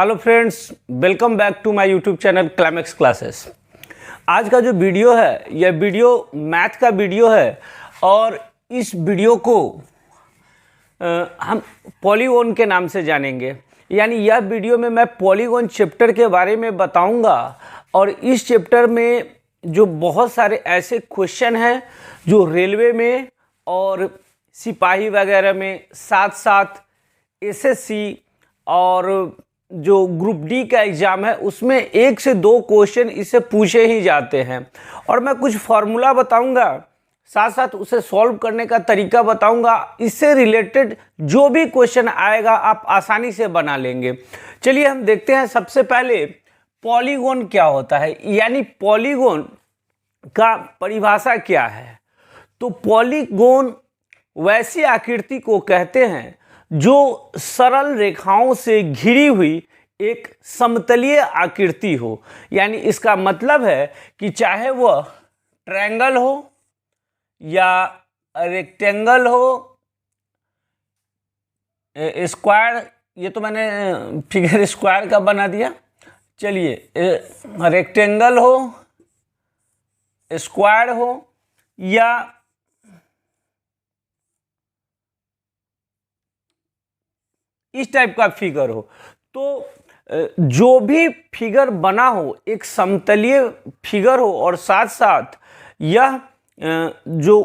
Hello friends, welcome back to my YouTube channel Climax Classes. आज का जो video है यह वीडियो मैथ का वीडियो है और इस वीडियो को हम पॉलीगॉन के नाम से जानेंगे। यानी यह वीडियो में मैं पॉलीगॉन चैप्टर के बारे में बताऊंगा और इस चैप्टर में जो बहुत सारे ऐसे क्वेश्चन हैं जो रेलवे में और सिपाही वगैरह में, साथ साथ एसएससी और जो ग्रुप डी का एग्ज़ाम है उसमें 1 से 2 क्वेश्चन इससे पूछे ही जाते हैं। और मैं कुछ फार्मूला बताऊंगा, साथ साथ उसे सॉल्व करने का तरीका बताऊंगा। इससे रिलेटेड जो भी क्वेश्चन आएगा आप आसानी से बना लेंगे। चलिए हम देखते हैं। सबसे पहले पॉलीगॉन क्या होता है, यानी पॉलीगॉन का परिभाषा क्या है। तो पॉलीगॉन वैसी आकृति को कहते हैं जो सरल रेखाओं से घिरी हुई एक समतलीय आकृति हो। यानी इसका मतलब है कि चाहे वह ट्रायंगल हो या रेक्टेंगल हो, स्क्वायर, ये तो मैंने फिगर स्क्वायर का बना दिया। चलिए, रेक्टेंगल हो, स्क्वायर हो या इस टाइप का फिगर हो, तो जो भी फिगर बना हो एक समतलीय फिगर हो और साथ साथ यह जो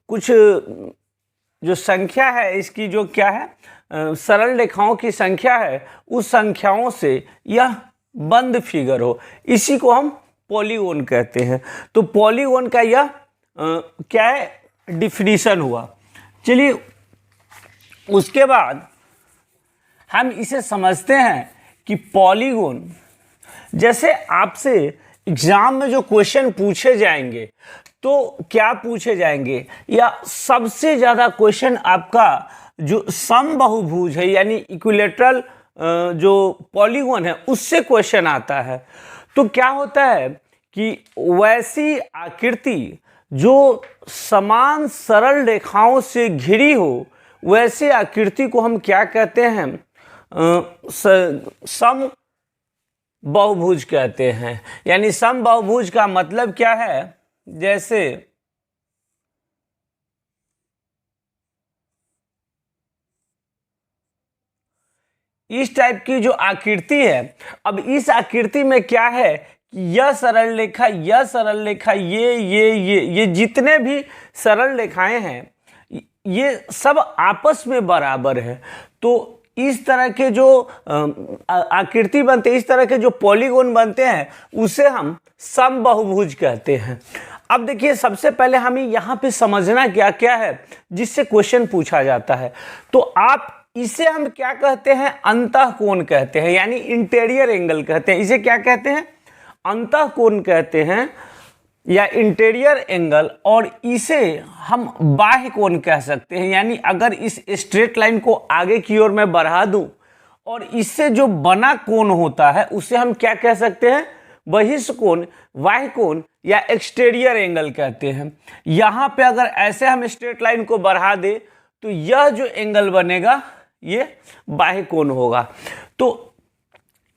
कुछ जो संख्या है इसकी, जो क्या है, सरल रेखाओं की संख्या है, उस संख्याओं से यह बंद फिगर हो, इसी को हम पॉलीगॉन कहते हैं। तो पॉलीगॉन का यह क्या है, डिफिनीशन हुआ। चलिए उसके बाद हम इसे समझते हैं कि पॉलीगॉन, जैसे आपसे एग्जाम में जो क्वेश्चन पूछे जाएंगे तो क्या पूछे जाएंगे, या सबसे ज़्यादा क्वेश्चन आपका जो समबाहुभुज है यानी इक्विलेटरल जो पॉलीगॉन है उससे क्वेश्चन आता है। तो क्या होता है कि वैसी आकृति जो समान सरल रेखाओं से घिरी हो, वैसी आकृति को हम क्या कहते हैं, समबाहुभुज कहते हैं। यानी समबाहुभुज का मतलब क्या है, जैसे इस टाइप की जो आकृति है, अब इस आकृति में क्या है कि यह सरल रेखा, यह सरल रेखा, ये जितने भी सरल रेखाएं हैं ये सब आपस में बराबर है। तो इस तरह के जो आकृति बनते हैं, इस तरह के जो पॉलीगॉन बनते हैं उसे हम समबाहुभुज कहते हैं। अब देखिए, सबसे पहले हमें यहाँ पे समझना क्या क्या है जिससे क्वेश्चन पूछा जाता है। तो आप इसे हम क्या कहते हैं, अंतःकोण कहते हैं, यानी इंटीरियर एंगल कहते हैं। इसे क्या कहते हैं, अंतःकोण कहते हैं या इंटीरियर एंगल। और इसे हम बाह्य कोण कह सकते हैं। यानी अगर इस स्ट्रेट लाइन को आगे की ओर मैं बढ़ा दूं और इससे जो बना कोण होता है उसे हम क्या कह सकते हैं, बहिष्कोण, बाह्य कोण या एक्सटीरियर एंगल कहते हैं। यहाँ पे अगर ऐसे हम स्ट्रेट लाइन को बढ़ा दे तो यह जो एंगल बनेगा ये बाह्य कोण होगा। तो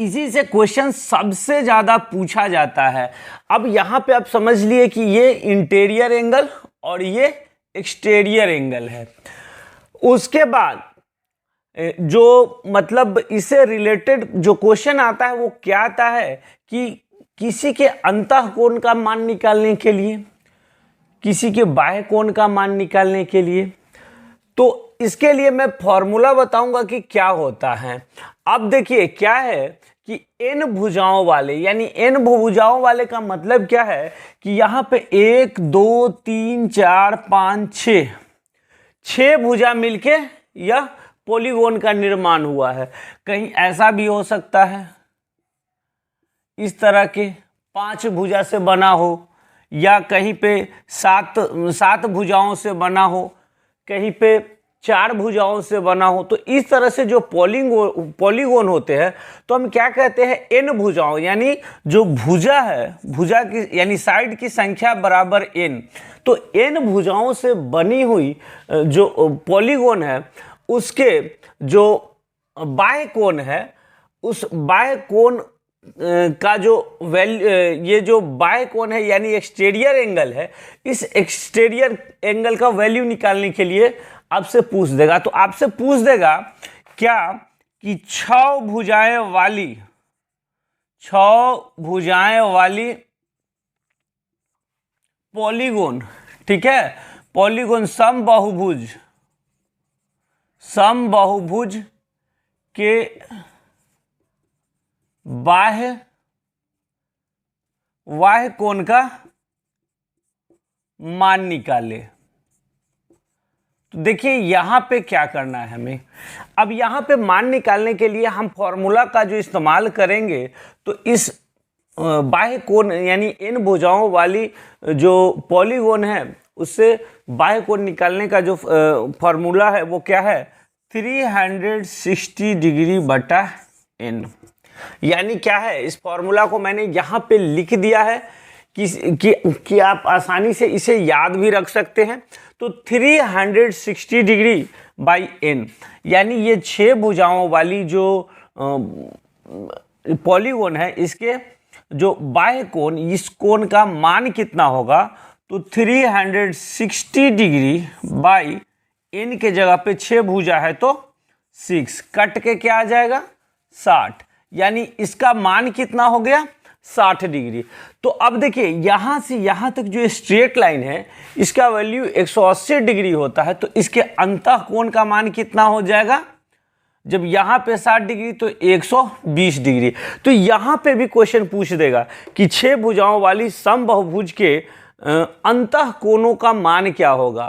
इसी से क्वेश्चन सबसे ज़्यादा पूछा जाता है। अब यहाँ पे आप समझ लिए कि ये इंटीरियर एंगल और ये एक्सटीरियर एंगल है। उसके बाद जो मतलब इससे रिलेटेड जो क्वेश्चन आता है वो क्या आता है कि किसी के अंतःकोण का मान निकालने के लिए, किसी के बाह्य कोण का मान निकालने के लिए, तो इसके लिए मैं फॉर्मूला बताऊंगा कि क्या होता है। अब देखिए क्या है कि n भुजाओं वाले, यानी n भुजाओं वाले का मतलब क्या है कि यहाँ पे 1 2 3 4 5 6 भुजा मिलके यह पॉलीगॉन का निर्माण हुआ है। कहीं ऐसा भी हो सकता है इस तरह के 5 भुजा से बना हो, या कहीं पे 7 भुजाओं से बना हो, कहीं पे 4 भुजाओं से बना हो। तो इस तरह से जो पॉलीगॉन होते हैं तो हम क्या कहते हैं, n भुजाओं, यानी जो भुजा है, भुजा की यानी साइड की संख्या बराबर n। तो n भुजाओं से बनी हुई जो पॉलीगॉन है उसके जो बाह्य कोण है उस बाह्य कोण का जो वैल्यू, ये जो बाह्य कोण है यानी एक्सटीरियर एंगल है, इस एक्सटीरियर एंगल का वैल्यू निकालने के लिए आपसे पूछ देगा। तो आपसे पूछ देगा क्या कि 6 भुजाएं वाली पॉलीगोन, ठीक है, पॉलीगोन समबाहुभुज के बाह्य कोण का मान निकाले। तो देखिए यहां पे क्या करना है हमें। अब यहां पे मान निकालने के लिए हम फॉर्मूला का जो इस्तेमाल करेंगे, तो इस बाह्य कोण यानी इन भुजाओं वाली जो पॉलीगोन है उससे बाह्य कोण निकालने का जो फॉर्मूला है वो क्या है, 360 डिग्री बटा n। यानी क्या है, इस फॉर्मूला को मैंने यहाँ पे लिख दिया है कि आप आसानी से इसे याद भी रख सकते हैं। तो 360 डिग्री बाई n, यानी ये 6 भुजाओं वाली जो पॉलीगोन है इसके जो बाह्य कोण, इस कोण का मान कितना होगा, तो 360 डिग्री बाई n के जगह पे 6 भुजा है तो 6 कट के क्या आ जाएगा 60, यानी इसका मान कितना हो गया 60 डिग्री। तो अब देखिए यहां से यहां तक जो स्ट्रेट लाइन है इसका वैल्यू 180 डिग्री होता है, तो इसके अंतः कोण का मान कितना हो जाएगा, जब यहां पे 60 डिग्री तो 120 डिग्री। तो यहां पे भी क्वेश्चन पूछ देगा कि 6 भुजाओं वाली समबाहुभुज के अंतः कोणों का मान क्या होगा।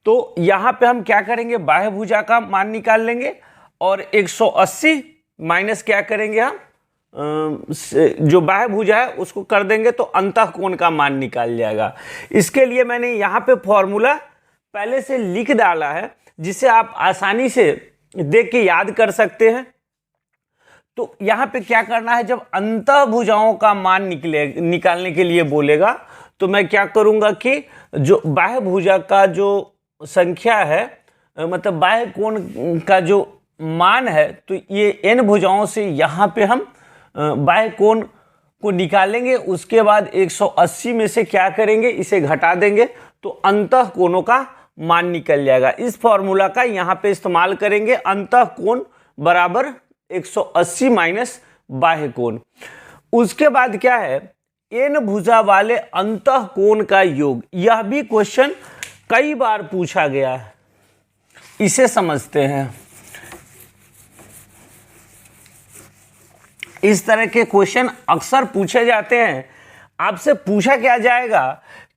तो यहां पे हम क्या करेंगे, बाह्य भुजा का मान निकाल लेंगे और 180 माइनस क्या करेंगे हम, जो बाह्य भुजा है उसको कर देंगे तो अंतः कोण का मान निकाल जाएगा। इसके लिए मैंने यहाँ पे फॉर्मूला पहले से लिख डाला है जिसे आप आसानी से देख के याद कर सकते हैं। तो यहाँ पे क्या करना है, जब अंतः भुजाओं का मान निकालने के लिए बोलेगा तो मैं क्या करूँगा कि जो बाह्य भुजा का जो संख्या है, मतलब बाह्य कोण का जो मान है, तो ये n भुजाओं से यहाँ पे हम बाह्य कोण को निकालेंगे। उसके बाद 180 में से क्या करेंगे, इसे घटा देंगे तो अंतः कोणों का मान निकल जाएगा। इस फॉर्मूला का यहाँ पे इस्तेमाल करेंगे, अंतः कोण बराबर 180 माइनस बाह्य कोण। उसके बाद क्या है, n भुजा वाले अंतः कोण का योग। यह भी क्वेश्चन कई बार पूछा गया है, इसे समझते हैं। इस तरह के क्वेश्चन अक्सर पूछे जाते हैं। आपसे पूछा क्या जाएगा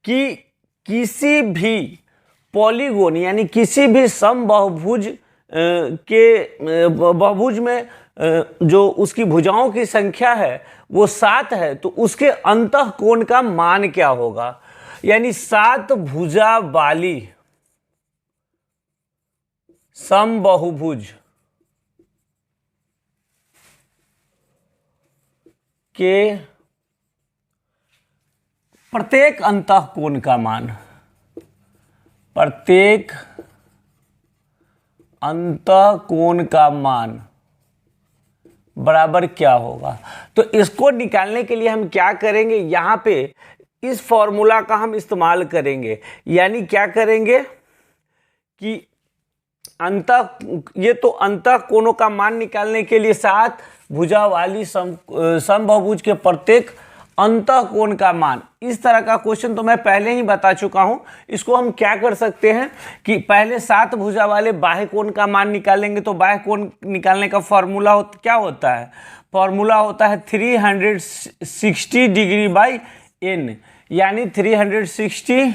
कि किसी भी पॉलीगोन यानी किसी भी समबाहुभुज के बहुभुज में जो उसकी भुजाओं की संख्या है वो 7 है, तो उसके अंतः कोण का मान क्या होगा। यानी 7 भुजा वाली समबाहुभुज के प्रत्येक अंतः कोण का मान, प्रत्येक अंतः कोण का मान बराबर क्या होगा। तो इसको निकालने के लिए हम क्या करेंगे, यहाँ पे इस फॉर्मूला का हम इस्तेमाल करेंगे। यानी क्या करेंगे कि ये तो अंतः कोणों का मान निकालने के लिए 7 भुजा वाली समबाहुभुज के प्रत्येक अंतः कोण का मान, इस तरह का क्वेश्चन तो मैं पहले ही बता चुका हूं। इसको हम क्या कर सकते हैं कि पहले 7 भुजा वाले बाह्य कोण का मान निकालेंगे। तो बाह्य कोण निकालने का फॉर्मूला क्या होता है, फॉर्मूला होता है 360 डिग्री बाई n, यानी 360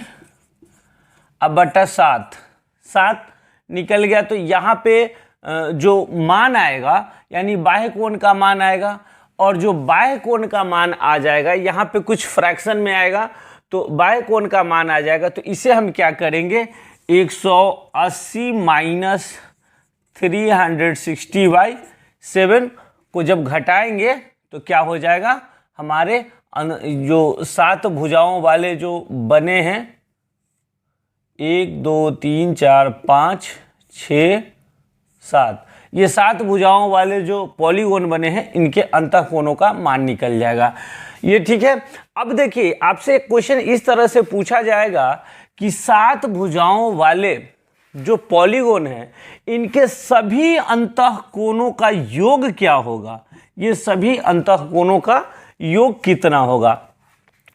अब बटा 7 निकल गया। तो यहाँ पे जो मान आएगा यानी बाह्य कोण का मान आएगा, और जो बाह्य कोण का मान आ जाएगा यहाँ पे कुछ फ्रैक्शन में आएगा, तो बाह्य कोण का मान आ जाएगा। तो इसे हम क्या करेंगे, 180 माइनस 360 बाई 7 को जब घटाएंगे तो क्या हो जाएगा, हमारे जो 7 भुजाओं वाले जो बने हैं 1 2 3 4 5 6 7, ये 7 भुजाओं वाले जो पॉलीगोन बने हैं इनके अंतःकोणों का मान निकल जाएगा। ये ठीक है। अब देखिए आपसे एक क्वेश्चन इस तरह से पूछा जाएगा कि 7 भुजाओं वाले जो पॉलीगोन हैं इनके सभी अंतःकोणों का योग क्या होगा, ये सभी अंतःकोणों का योग कितना होगा।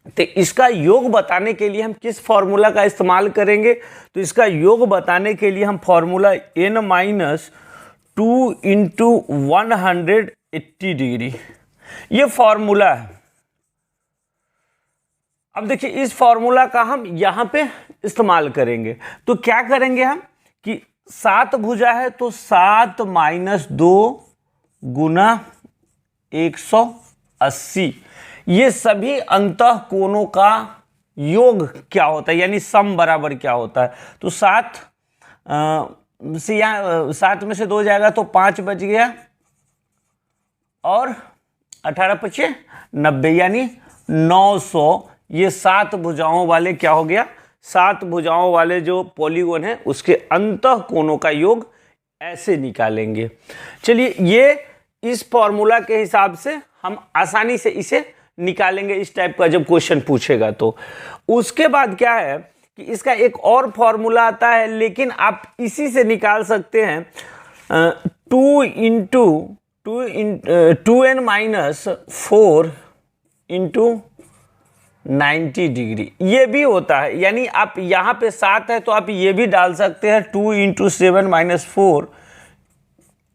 तो इसका योग बताने के लिए हम किस फॉर्मूला का इस्तेमाल करेंगे, तो इसका योग बताने के लिए हम फॉर्मूला n-2 इंटू 180 डिग्री, ये फॉर्मूला है। अब देखिए इस फॉर्मूला का हम यहाँ पे इस्तेमाल करेंगे। तो क्या करेंगे हम कि 7 भुजा है तो 7 - 2 गुना 180, ये सभी अंतःकोणों का योग क्या होता है, यानी सम बराबर क्या होता है। तो 7 से यहाँ 7 में से 2 जाएगा तो 5 बच गया और 18 × 5 = 90, यानी 900। ये 7 भुजाओं वाले क्या हो गया, 7 भुजाओं वाले जो पॉलीगोन है उसके अंतःकोणों का योग ऐसे निकालेंगे। चलिए ये इस फॉर्मूला के हिसाब से हम आसानी से इसे निकालेंगे इस टाइप का जब क्वेश्चन पूछेगा तो। उसके बाद क्या है कि इसका एक और फॉर्मूला आता है, लेकिन आप इसी से निकाल सकते हैं 2n - 4 इंटू 90 डिग्री, ये भी होता है। यानी आप यहाँ पे 7 है तो आप ये भी डाल सकते हैं 2 × 7 - 4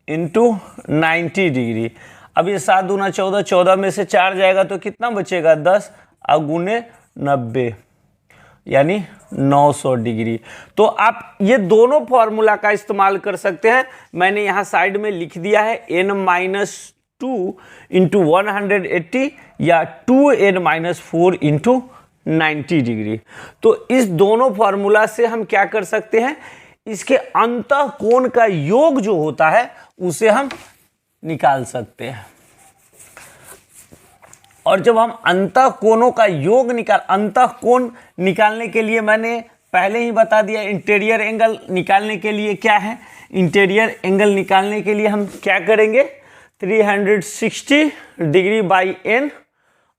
इंटू 90 डिग्री। अब ये 7 दूना 14, 14 में से 4 जाएगा तो कितना बचेगा 10 और गुने 90, यानी 900 डिग्री। तो आप ये दोनों फॉर्मूला का इस्तेमाल कर सकते हैं। मैंने यहाँ साइड में लिख दिया है n-2 इंटू 180 या 2n - 4 इंटू 90 डिग्री। तो इस दोनों फॉर्मूला से हम क्या कर सकते हैं, इसके अंतःकोण का योग जो होता है उसे हम निकाल सकते हैं। और जब हम अंतःकोणों का योग अंतःकोण निकालने के लिए मैंने पहले ही बता दिया, इंटीरियर एंगल निकालने के लिए क्या है, इंटीरियर एंगल निकालने के लिए हम क्या करेंगे 360 डिग्री बाई n,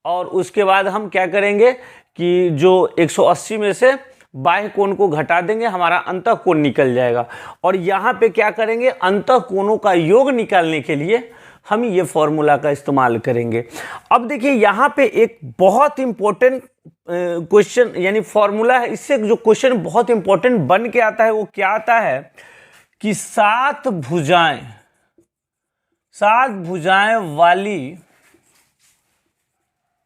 और उसके बाद हम क्या करेंगे कि जो 180 में से बाह्य कोण को घटा देंगे, हमारा अंतःकोण निकल जाएगा। और यहाँ पे क्या करेंगे, अंतःकोणों का योग निकालने के लिए हम ये फॉर्मूला का इस्तेमाल करेंगे। अब देखिए यहाँ पे एक बहुत इंपॉर्टेंट क्वेश्चन यानी फॉर्मूला है, इससे जो क्वेश्चन बहुत इंपॉर्टेंट बन के आता है वो क्या आता है कि 7 भुजाएं वाली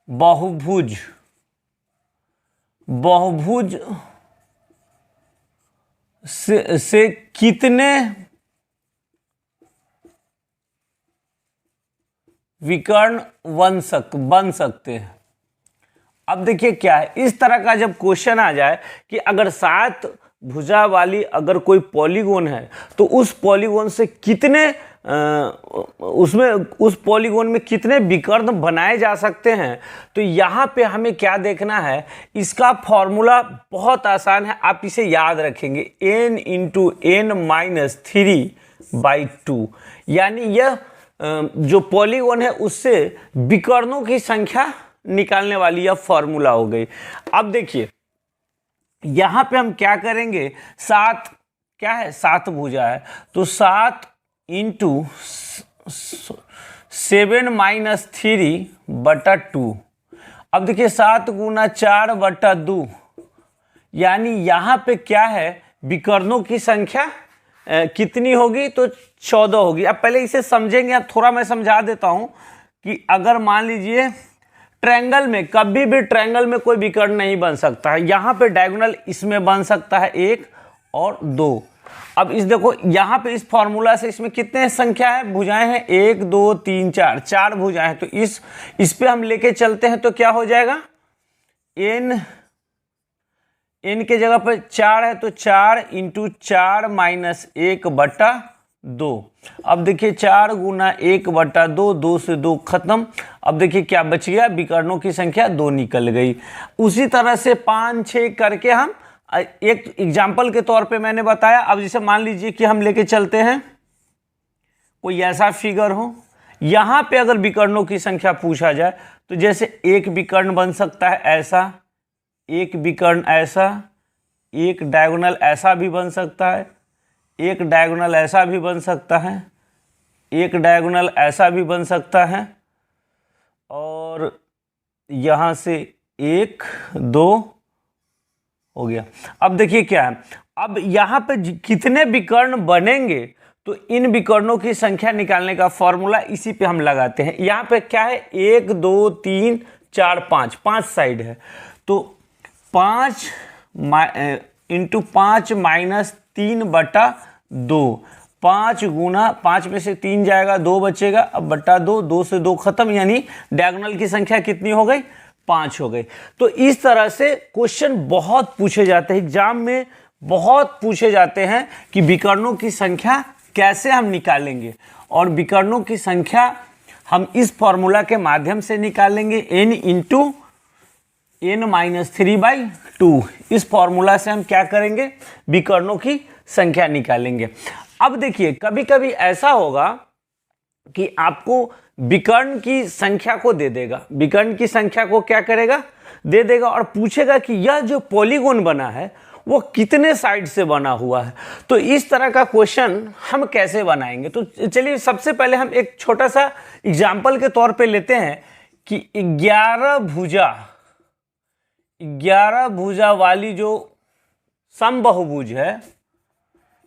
बहुभुज से कितने विकर्ण बन सकते हैं। अब देखिए क्या है, इस तरह का जब क्वेश्चन आ जाए कि अगर 7 भुजा वाली अगर कोई पॉलीगोन है तो उस पॉलीगोन से कितने उस पॉलीगोन में कितने विकर्ण बनाए जा सकते हैं। तो यहाँ पे हमें क्या देखना है, इसका फॉर्मूला बहुत आसान है, आप इसे याद रखेंगे n × n-3/2, यानी यह जो पॉलीगोन है उससे विकर्णों की संख्या निकालने वाली यह फॉर्मूला हो गई। अब देखिए यहाँ पे हम क्या करेंगे, 7 क्या है, 7 भुजा है तो 7 × 7 - 3/2। अब देखिए 7 × 4/2, यानी यहाँ पे क्या है, विकर्णों की संख्या कितनी होगी, तो 14 होगी। अब पहले इसे समझेंगे, अब थोड़ा मैं समझा देता हूँ कि अगर मान लीजिए ट्रायंगल में, कभी भी ट्रायंगल में कोई विकर्ण नहीं बन सकता है, यहाँ पे डायगोनल इसमें बन सकता है 1 और 2। अब इस देखो यहाँ पे इस फॉर्मूला से इसमें कितने संख्या है, भुजाएं हैं 1 2 3 4, 4 भुजाएं हैं। तो इस पे हम लेके चलते हैं तो क्या हो जाएगा, n के जगह पर 4 है तो 4 × 4 - 1/2। अब देखिए 4 × 1/2, 2 से 2 खत्म। अब देखिए क्या बच गया, विकर्णों की संख्या 2 निकल गई। उसी तरह से 5 6 करके हम एक एग्जाम्पल के तौर पे मैंने बताया। अब जैसे मान लीजिए कि हम लेके चलते हैं कोई ऐसा फिगर हो, यहाँ पे अगर विकर्णों की संख्या पूछा जाए तो जैसे एक विकर्ण बन सकता है ऐसा, एक विकर्ण ऐसा, एक डायगोनल ऐसा भी बन सकता है, एक डायगोनल ऐसा भी बन सकता है, एक डायगोनल ऐसा भी बन सकता है, और यहाँ से 1 2 हो गया। अब देखिए क्या है, अब यहाँ पे कितने विकर्ण बनेंगे तो इन विकर्णों की संख्या निकालने का फॉर्मूला इसी पे हम लगाते हैं। यहाँ पे क्या है, 1 2 3 4 5, 5 साइड है, तो 5 इंटू 5 माइनस 3/2, 5 गुना 5 में से 3 जाएगा, 2 बचेगा, अब बटा 2, 2 से 2 खत्म, यानी डायगोनल की संख्या कितनी हो गई, 5 हो गई। तो इस तरह से क्वेश्चन बहुत पूछे जाते हैं, एग्जाम में बहुत पूछे जाते हैं कि विकर्णों की संख्या कैसे हम निकालेंगे, और विकर्णों की संख्या हम इस फॉर्मूला के माध्यम से निकालेंगे, n इंटू n-3/2। इस फॉर्मूला से हम क्या करेंगे, विकर्णों की संख्या निकालेंगे। अब देखिए कभी कभी ऐसा होगा कि आपको विकर्ण की संख्या को दे देगा, विकर्ण की संख्या को क्या करेगा, दे देगा, और पूछेगा कि यह जो पॉलीगॉन बना है वो कितने साइड से बना हुआ है। तो इस तरह का क्वेश्चन हम कैसे बनाएंगे, तो चलिए सबसे पहले हम एक छोटा सा एग्जाम्पल के तौर पे लेते हैं कि 11 भुजा वाली जो समबाहुभुज है,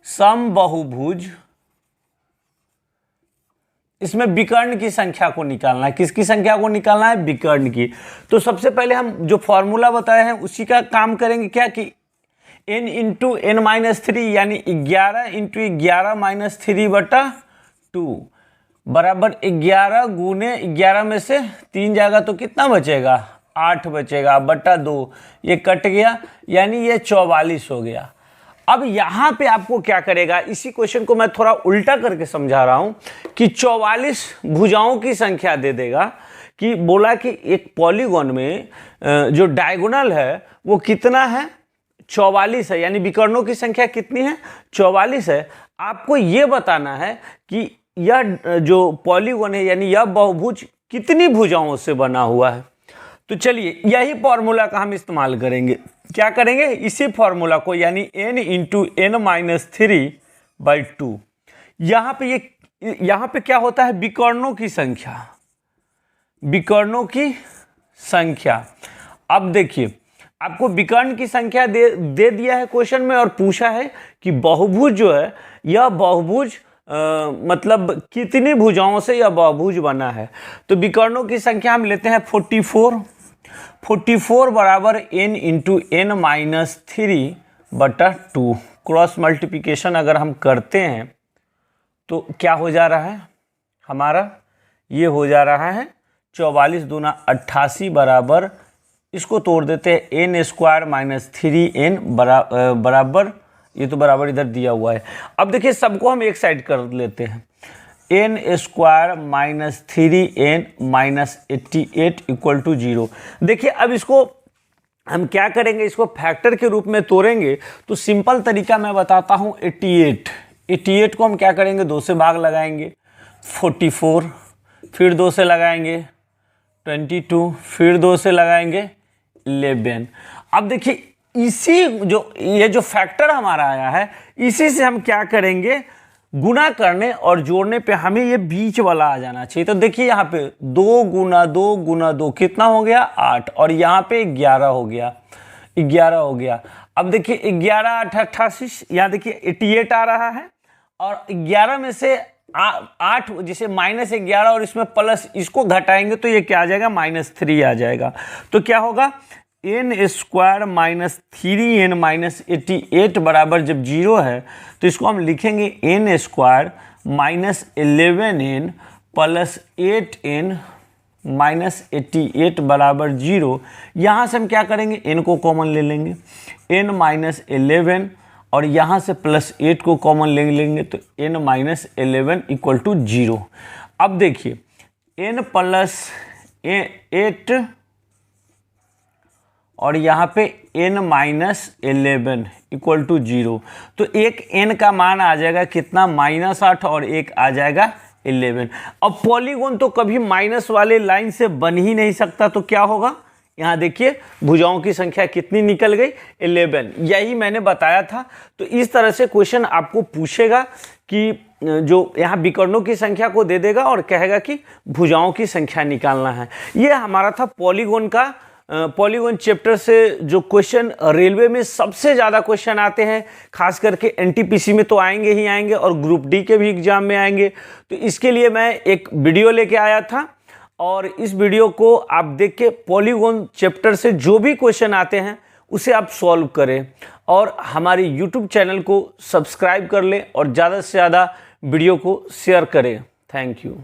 समबाहुभुज, इसमें विकर्ण की संख्या को निकालना है। किसकी संख्या को निकालना है, विकर्ण की। तो सबसे पहले हम जो फॉर्मूला बताए हैं उसी का काम करेंगे, क्या कि n इंटू n-3 यानी 11 इंटू 11-3/2 बराबर 11 गुने 11 में से 3 जाएगा तो कितना बचेगा, 8 बचेगा, बटा 2, ये कट गया, यानी ये 44 हो गया। अब यहाँ पे आपको क्या करेगा, इसी क्वेश्चन को मैं थोड़ा उल्टा करके समझा रहा हूँ कि 44 भुजाओं की संख्या दे देगा, कि बोला कि एक पॉलीगॉन में जो डायगोनल है वो कितना है, 44 है, यानी विकर्णों की संख्या कितनी है, 44 है। आपको ये बताना है कि यह जो पॉलीगॉन है यानी यह बहुभुज कितनी भुजाओं से बना हुआ है। तो चलिए यही फॉर्मूला का हम इस्तेमाल करेंगे, क्या करेंगे, इसी फॉर्मूला को, यानी n इंटू n-3/2। यहाँ पे क्या होता है, विकर्णों की संख्या, विकर्णों की संख्या। अब देखिए आपको विकर्ण की संख्या दे दिया है क्वेश्चन में, और पूछा है कि बहुभुज जो है यह बहुभुज मतलब कितनी भुजाओं से यह बहुभुज बना है। तो विकर्णों की संख्या हम लेते हैं 44 बराबर n into n-3/2। Cross multiplication अगर हम करते हैं तो क्या हो जा रहा है हमारा, ये हो जा रहा है 44 दूना 88 बराबर, इसको तोड़ देते हैं n² - 3n बराबर, ये तो बराबर इधर दिया हुआ है। अब देखिए सबको हम एक साइड कर लेते हैं, n² - 3n - 88 = 0। देखिए अब इसको हम क्या करेंगे, इसको फैक्टर के रूप में तोड़ेंगे। तो सिंपल तरीका मैं बताता हूँ, 88 को हम क्या करेंगे, 2 से भाग लगाएंगे, 44, फिर 2 से लगाएंगे 22, फिर 2 से लगाएंगे 11। अब देखिए इसी ये जो फैक्टर हमारा आया है, इसी से हम क्या करेंगे, गुना करने और जोड़ने पे हमें ये बीच वाला आ जाना चाहिए। तो देखिए यहाँ पे 2 गुना 2 गुना 2 कितना हो गया, 8, और यहाँ पे 11 हो गया, 11 हो गया। अब देखिए 11 8 88, यहाँ देखिए 88 आ रहा है, और 11 में से 8 जिसे -11 और इसमें प्लस, इसको घटाएंगे तो ये क्या आ जाएगा, -3 आ जाएगा। तो क्या होगा, n² - 3n - 88 बराबर जब 0 है तो इसको हम लिखेंगे n² - 11n + 8n - 88 बराबर 0। यहाँ से हम क्या करेंगे, n को कॉमन ले लेंगे, n - 11, और यहाँ से +8 को कॉमन ले लेंगे तो n - 11 = 0। अब देखिए n + 8 और यहाँ पे n - 11 = 0। तो एक n का मान आ जाएगा कितना, -8, और एक आ जाएगा 11। अब पॉलीगोन तो कभी माइनस वाले लाइन से बन ही नहीं सकता, तो क्या होगा, यहाँ देखिए भुजाओं की संख्या कितनी निकल गई, 11। यही मैंने बताया था। तो इस तरह से क्वेश्चन आपको पूछेगा कि जो यहाँ विकर्णों की संख्या को दे देगा और कहेगा कि भुजाओं की संख्या निकालना है। ये हमारा था पॉलीगोन चैप्टर से जो क्वेश्चन रेलवे में सबसे ज़्यादा क्वेश्चन आते हैं, खास करके एनटीपीसी में तो आएंगे ही आएंगे और ग्रुप डी के भी एग्जाम में आएंगे। तो इसके लिए मैं एक वीडियो लेके आया था और इस वीडियो को आप देख के पॉलीगोन चैप्टर से जो भी क्वेश्चन आते हैं उसे आप सॉल्व करें और हमारे यूट्यूब चैनल को सब्सक्राइब कर लें और ज़्यादा से ज़्यादा वीडियो को शेयर करें। Thank you.